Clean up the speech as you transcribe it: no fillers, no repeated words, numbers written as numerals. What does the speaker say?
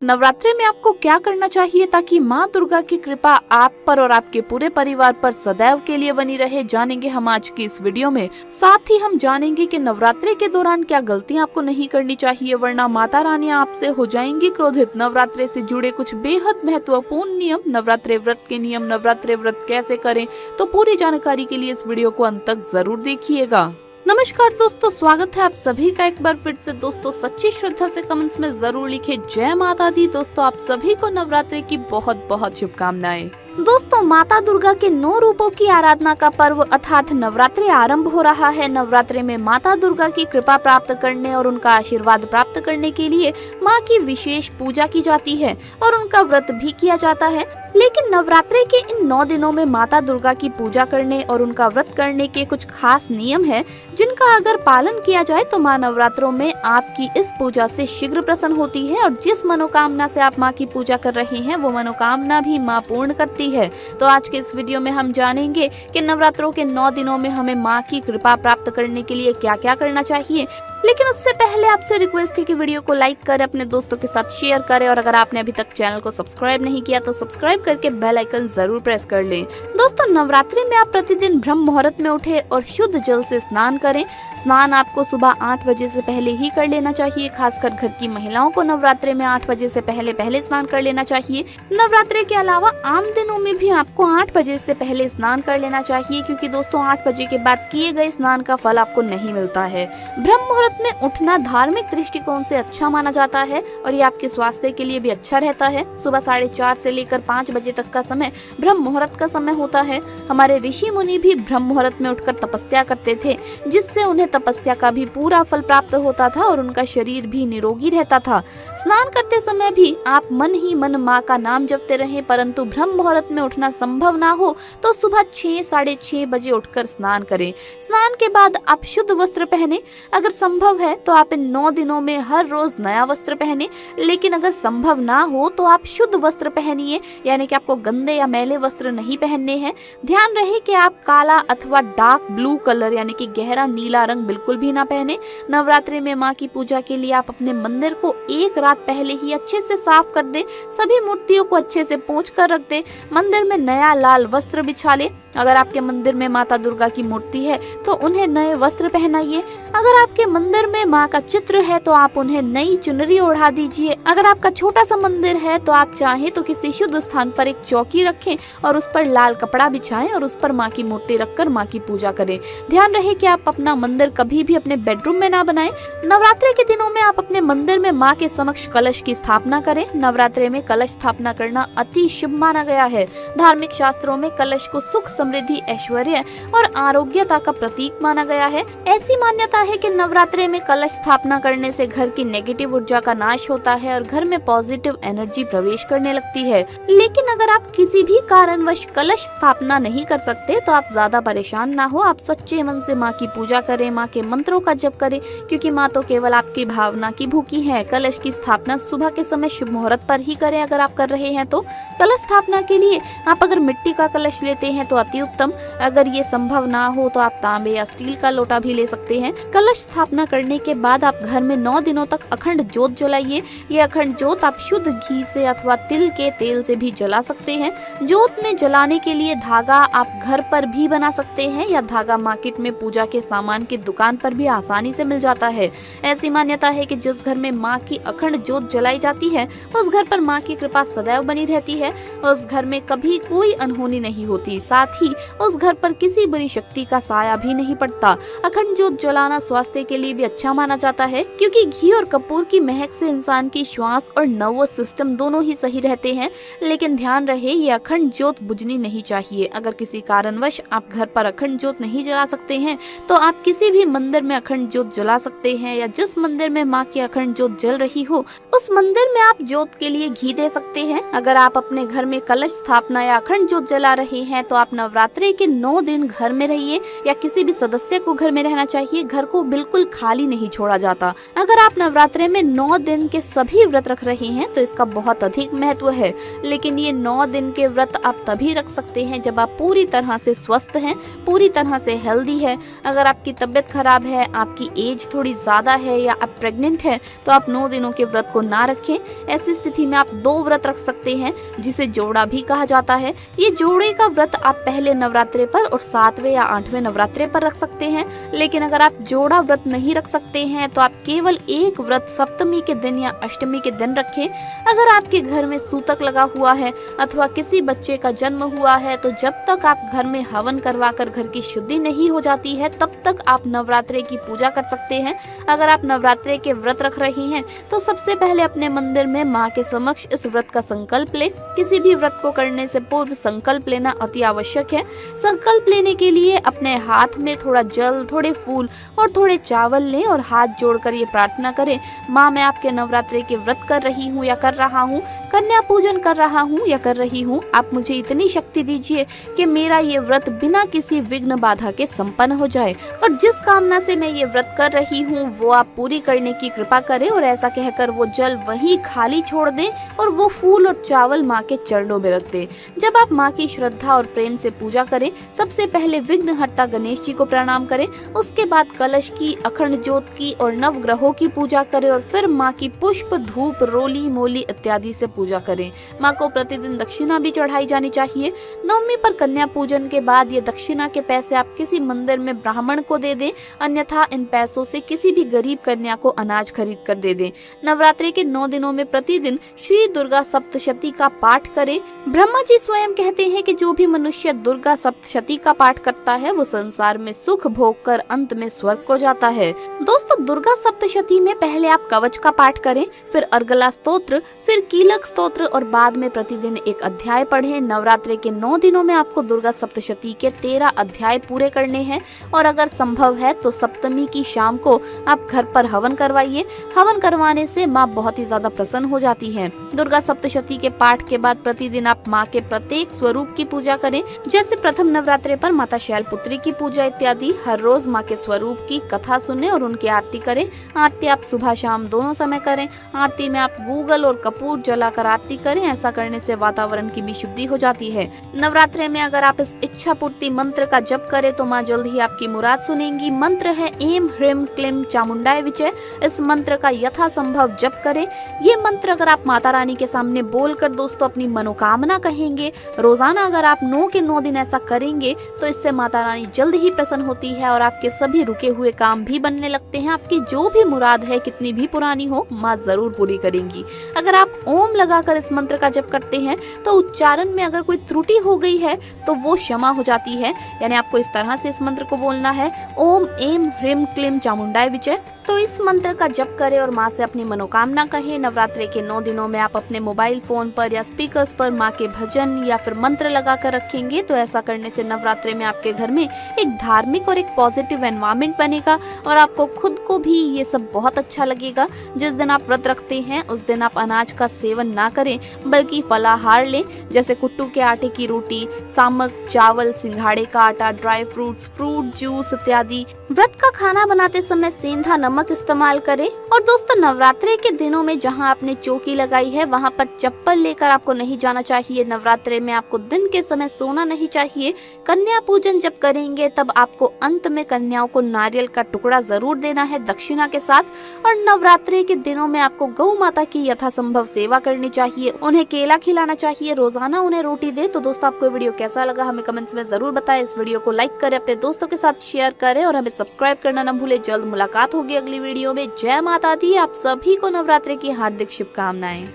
नवरात्रि में आपको क्या करना चाहिए ताकि माँ दुर्गा की कृपा आप पर और आपके पूरे परिवार पर सदैव के लिए बनी रहे, जानेंगे हम आज की इस वीडियो में। साथ ही हम जानेंगे कि नवरात्रि के दौरान क्या गलतियां आपको नहीं करनी चाहिए, वरना माता रानी आपसे हो जाएंगी क्रोधित। नवरात्रि से जुड़े कुछ बेहद महत्वपूर्ण नियम, नवरात्रि व्रत के नियम, नवरात्रि व्रत कैसे करें, तो पूरी जानकारी के लिए इस वीडियो को अंत तक जरूर देखिएगा। नमस्कार दोस्तों, स्वागत है आप सभी का एक बार फिर से। दोस्तों सच्ची श्रद्धा से कमेंट्स में जरूर लिखे जय माता दी। दोस्तों आप सभी को नवरात्रि की बहुत बहुत शुभकामनाएं। दोस्तों माता दुर्गा के 9 रूपों की आराधना का पर्व अर्थात नवरात्रि आरंभ हो रहा है। नवरात्रि में माता दुर्गा की कृपा प्राप्त करने और उनका आशीर्वाद प्राप्त करने के लिए माँ की विशेष पूजा की जाती है और उनका व्रत भी किया जाता है। लेकिन नवरात्रि के इन 9 दिनों में माता दुर्गा की पूजा करने और उनका व्रत करने के कुछ खास नियम हैं, जिनका अगर पालन किया जाए तो माँ नवरात्रों में आपकी इस पूजा से शीघ्र प्रसन्न होती है और जिस मनोकामना से आप माँ की पूजा कर रहे हैं वो मनोकामना भी माँ पूर्ण करती है। तो आज के इस वीडियो में हम जानेंगे कि नवरात्रों के 9 दिनों में हमें माँ की कृपा प्राप्त करने के लिए क्या क्या करना चाहिए। लेकिन उससे पहले आपसे रिक्वेस्ट है कि वीडियो को लाइक करें, अपने दोस्तों के साथ शेयर करें और अगर आपने अभी तक चैनल को सब्सक्राइब नहीं किया तो सब्सक्राइब करके बेल आइकन जरूर प्रेस कर लें। दोस्तों नवरात्रि में आप प्रतिदिन ब्रह्म मुहूर्त में उठे और शुद्ध जल से स्नान करें। स्नान आपको सुबह 8 बजे से पहले ही कर लेना चाहिए। खासकर घर की महिलाओं को नवरात्रि में 8 बजे से पहले स्नान कर लेना चाहिए। नवरात्रि के अलावा आम दिनों में भी आपको 8 बजे से पहले स्नान कर लेना चाहिए, क्योंकि दोस्तों 8 बजे के बाद किए गए स्नान का फल आपको नहीं मिलता है। ब्रह्म मुहूर्त में उठना धार्मिक दृष्टिकोण से अच्छा माना जाता है और ये आपके स्वास्थ्य के लिए भी अच्छा रहता है। सुबह 4:30 से लेकर 5 बजे तक का समय ब्रह्म मुहूर्त का समय होता है। हमारे ऋषि मुनि भी ब्रह्म मुहूर्त में उठकर तपस्या करते थे, जिससे उन्हें तपस्या का भी पूरा फल प्राप्त होता था और उनका शरीर भी निरोगी रहता था। स्नान करते समय भी आप मन ही मन माँ का नाम जपते रहें, परंतु ब्रह्म मुहूर्त में उठना संभव ना हो तो सुबह 6 साढ़े 6 बजे उठकर स्नान करें। स्नान के बाद आप शुद्ध वस्त्र पहने। अगर संभव है तो आप इन 9 दिनों में हर रोज नया वस्त्र पहने, लेकिन अगर संभव ना हो तो आप शुद्ध वस्त्र पहनिए, यानी कि आपको गंदे या मैले वस्त्र नहीं पहनने हैं। ध्यान रहे कि आप काला अथवा डार्क ब्लू कलर यानी कि गहरा नीला रंग बिल्कुल भी ना पहने। नवरात्रि में माँ की पूजा के लिए आप अपने मंदिर को एक रात पहले ही अच्छे से साफ कर दे। सभी मूर्तियों को अच्छे से पोंछ कर रख दे। मंदिर में नया लाल वस्त्र बिछा ले। अगर आपके मंदिर में माता दुर्गा की मूर्ति है तो उन्हें नए वस्त्र पहनाइए। अगर आपके मंदिर में माँ का चित्र है तो आप उन्हें नई चुनरी ओढ़ा दीजिए। अगर आपका छोटा सा मंदिर है तो आप चाहे तो किसी शुद्ध स्थान पर एक चौकी रखें और उस पर लाल कपड़ा बिछाएं और उस पर माँ की मूर्ति रखकर माँ की पूजा करें। ध्यान रहे कि आप अपना मंदिर कभी भी अपने बेडरूम में ना बनाएं। नवरात्रि के दिनों में आप अपने मंदिर में माँ के समक्ष कलश की स्थापना करें। नवरात्रि में कलश स्थापना करना अति शुभ माना गया है। धार्मिक शास्त्रों में कलश को सुख, समृद्धि, ऐश्वर्य और आरोग्यता का प्रतीक माना गया है। ऐसी मान्यता है कि नवरात्रि में कलश स्थापना करने से घर की नेगेटिव ऊर्जा का नाश होता है और घर में पॉजिटिव एनर्जी प्रवेश करने लगती है। लेकिन अगर आप किसी भी कारणवश कलश स्थापना नहीं कर सकते तो आप ज्यादा परेशान ना हो। आप सच्चे मन से माँ की पूजा करें, माँ के मंत्रों का जप करें, क्योंकि माँ तो केवल आपकी भावना की भूखी है। कलश की स्थापना सुबह के समय शुभ मुहूर्त पर ही करें। अगर आप कर रहे हैं तो कलश स्थापना के लिए आप अगर मिट्टी का कलश लेते हैं तो अति उत्तम। अगर ये संभव ना हो तो आप तांबे या स्टील का लोटा भी ले सकते हैं। कलश स्थापना करने के बाद आप घर में 9 दिनों तक अखंड ज्योत जलाइए। ये अखंड ज्योत आप शुद्ध घी से अथवा तिल के तेल से भी जला सकते हैं। ज्योत में जलाने के लिए धागा आप घर पर भी बना सकते हैं या धागा मार्केट में पूजा के सामान की दुकान पर भी आसानी से मिल जाता है। ऐसी मान्यता है कि जिस घर में माँ की अखंड ज्योत जलाई जाती है उस घर पर माँ की कृपा सदैव बनी रहती है। उस घर में कभी कोई अनहोनी नहीं होती, साथ ही उस घर पर किसी बुरी शक्ति का साया भी नहीं पड़ता। अखंड ज्योत जलाना स्वास्थ्य के लिए भी अच्छा माना जाता है, क्योंकि घी और कपूर की महक से इंसान की श्वास और नर्वस सिस्टम दोनों ही सही रहते हैं। लेकिन ध्यान रहे ये अखंड ज्योत बुझनी नहीं चाहिए। अगर किसी कारणवश आप घर पर अखंड ज्योत नहीं जला सकते हैं तो आप किसी भी मंदिर में अखंड ज्योत जला सकते हैं, या जिस मंदिर में माँ की अखंड ज्योत जल रही हो उस मंदिर में आप ज्योत के लिए घी दे सकते हैं। अगर आप अपने घर में कलश स्थापना या अखंड ज्योत जला रहे हैं तो आप नवरात्रि के 9 दिन घर में रहिए या किसी भी सदस्य को घर में रहना चाहिए। घर को बिल्कुल खाली नहीं छोड़ा जाता। अगर आप नवरात्रि में 9 दिन के सभी व्रत रख रहे हैं तो इसका बहुत अधिक महत्व है, लेकिन ये 9 दिन के व्रत आप तभी रख सकते हैं जब आप पूरी तरह से स्वस्थ हैं, पूरी तरह से हेल्दी है। अगर आपकी तबीयत खराब है, आपकी एज थोड़ी ज्यादा है या आप प्रेग्नेंट है तो आप 9 दिनों के व्रत को ना रखें। ऐसी स्थिति में आप 2 व्रत रख सकते हैं जिसे जोड़ा भी कहा जाता है। ये जोड़े का व्रत आप पहले नवरात्रे पर और 7वें या 8वें नवरात्रे पर रख सकते हैं। लेकिन अगर आप जोड़ा व्रत नहीं रख सकते हैं तो आप केवल एक व्रत सप्तमी के दिन या अष्टमी के दिन रखें। अगर आपके घर में सूतक लगा हुआ है अथवा किसी बच्चे का जन्म हुआ है तो जब तक आप घर में हवन करवाकर घर की शुद्धि नहीं हो जाती है तब तक आप नवरात्रे की पूजा कर सकते हैं। अगर आप नवरात्रे के व्रत रख रहे हैं तो सबसे पहले अपने मंदिर में माँ के समक्ष इस व्रत का संकल्प ले। किसी भी व्रत को करने से पूर्व संकल्प लेना अति आवश्यक है। संकल्प लेने के लिए अपने हाथ में थोड़ा जल, थोड़े फूल और थोड़े चावल लें और हाथ जोड़कर ये प्रार्थना करें, माँ मैं आपके नवरात्रि के व्रत कर रही हूँ या कर रहा हूँ, कन्या पूजन कर रहा हूँ या कर रही हूँ। आप मुझे इतनी शक्ति दीजिए कि मेरा ये व्रत बिना किसी विघ्न बाधा के संपन्न हो जाए और जिस कामना से मैं ये व्रत कर रही हूँ वो आप पूरी करने की कृपा करें। और ऐसा कहकर वो जल वहीं खाली छोड़ दें और वो फूल और चावल माँ के चरणों में रख दें। जब आप माँ की श्रद्धा और प्रेम से पूजा करें, सबसे पहले विघ्नहर्ता गणेश जी को प्रणाम करें, उसके बाद कलश की, अखंड ज्योत की और नवग्रहों की पूजा करें और फिर माँ की पुष्प, धूप, रोली, मोली इत्यादि से पूजा करें। माँ को प्रतिदिन दक्षिणा भी चढ़ाई जानी चाहिए। नवमी पर कन्या पूजन के बाद ये दक्षिणा के पैसे आप किसी मंदिर में ब्राह्मण को दे दें, अन्यथा इन पैसों से किसी भी गरीब कन्या को अनाज खरीद कर दे दें। नवरात्रि के 9 दिनों में प्रतिदिन श्री दुर्गा सप्तशती का पाठ करें। ब्रह्मा जी स्वयं कहते हैं कि जो भी मनुष्य दुर्गा सप्तशती का पाठ करता है वो संसार में सुख भोग कर अंत में स्वर्ग को जाता है। दोस्तों, दुर्गा सप्तशती में पहले आप कवच का पाठ करें, फिर अर्गला स्तोत्र, फिर कीलक स्तोत्र और बाद में प्रतिदिन एक अध्याय पढ़ें। नवरात्रि के 9 दिनों में आपको दुर्गा सप्तशती के 13 अध्याय पूरे करने हैं और अगर संभव है तो सप्तमी की शाम को आप घर पर हवन करवाइए। हवन करवाने से माँ बहुत ही ज्यादा प्रसन्न हो जाती है। दुर्गा सप्तशती के पाठ के बाद प्रतिदिन आप माँ के प्रत्येक स्वरूप की पूजा करें, जैसे प्रथम नवरात्रि पर माता शैलपुत्री की पूजा इत्यादि। हर रोज माँ के स्वरूप की कथा सुने और उनकी आरती करें। आरती आप सुबह शाम दोनों समय करें। आरती में आप गूगल और कपूर जलाकर आरती करें। ऐसा करने से वातावरण की भी शुद्धि हो जाती है। नवरात्रि में अगर आप इस इच्छा पूर्ति मंत्र का जप करें तो माँ जल्द ही आपकी मुराद सुनेंगी। मंत्र है एम ह्रीम क्लीम चामुंडाय विजय। इस मंत्र का यथासंभव जप करें। ये मंत्र अगर आप माता रानी के सामने बोलकर दोस्तों अपनी मनोकामना कहेंगे, रोजाना अगर आप 9 के 9 दिन ऐसा करेंगे तो इससे माता रानी जल्द ही प्रसन्न होती है और आपके सभी रुके हुए काम भी बनने लगते हैं। आपकी जो भी मुराद है कितनी भी पुरानी हो माँ जरूर पूरी करेंगी। अगर आप ओम लगाकर इस मंत्र का जप करते हैं तो उच्चारण में अगर कोई त्रुटि हो गई है तो वो क्षमा हो जाती है। यानी आपको इस तरह से इस मंत्र को बोलना है, ओम एम ह्रीम क्लीम चामुंडाय विजय। तो इस मंत्र का जप करें और माँ से अपनी मनोकामना कहें। नवरात्रि के 9 दिनों में आप अपने मोबाइल फोन पर या स्पीकर्स पर माँ के भजन या फिर मंत्र लगा कर रखेंगे तो ऐसा करने से नवरात्रि में आपके घर में एक धार्मिक और एक पॉजिटिव एनवायरनमेंट बनेगा और आपको खुद को भी ये सब बहुत अच्छा लगेगा। जिस दिन आप व्रत रखते हैं उस दिन आप अनाज का सेवन ना करें बल्कि फलाहार लें, जैसे कुट्टू के आटे की रोटी, सामक, चावल, सिंघाड़े का आटा, ड्राई फ्रूट्स, फ्रूट जूस इत्यादि। व्रत का खाना बनाते समय सेंधा नमक इस्तेमाल करें। और दोस्तों, नवरात्रि के दिनों में जहां आपने चौकी लगाई है वहां पर चप्पल लेकर आपको नहीं जाना चाहिए। नवरात्रि में आपको दिन के समय सोना नहीं चाहिए। कन्या पूजन जब करेंगे तब आपको अंत में कन्याओं को नारियल का टुकड़ा जरूर देना है दक्षिणा के साथ। और नवरात्रि के दिनों में आपको गौ माता की यथासंभव सेवा करनी चाहिए, उन्हें केला खिलाना चाहिए, रोजाना उन्हें रोटी दे। तो दोस्तों, आपको वीडियो कैसा लगा हमें कमेंट्स में जरूर बताएं। इस वीडियो को लाइक करें, अपने दोस्तों के साथ शेयर करें और हमें सब्सक्राइब करना न भूले। जल्द मुलाकात होगी अगली वीडियो में। जय माता दी। आप सभी को नवरात्रि की हार्दिक शुभकामनाएं।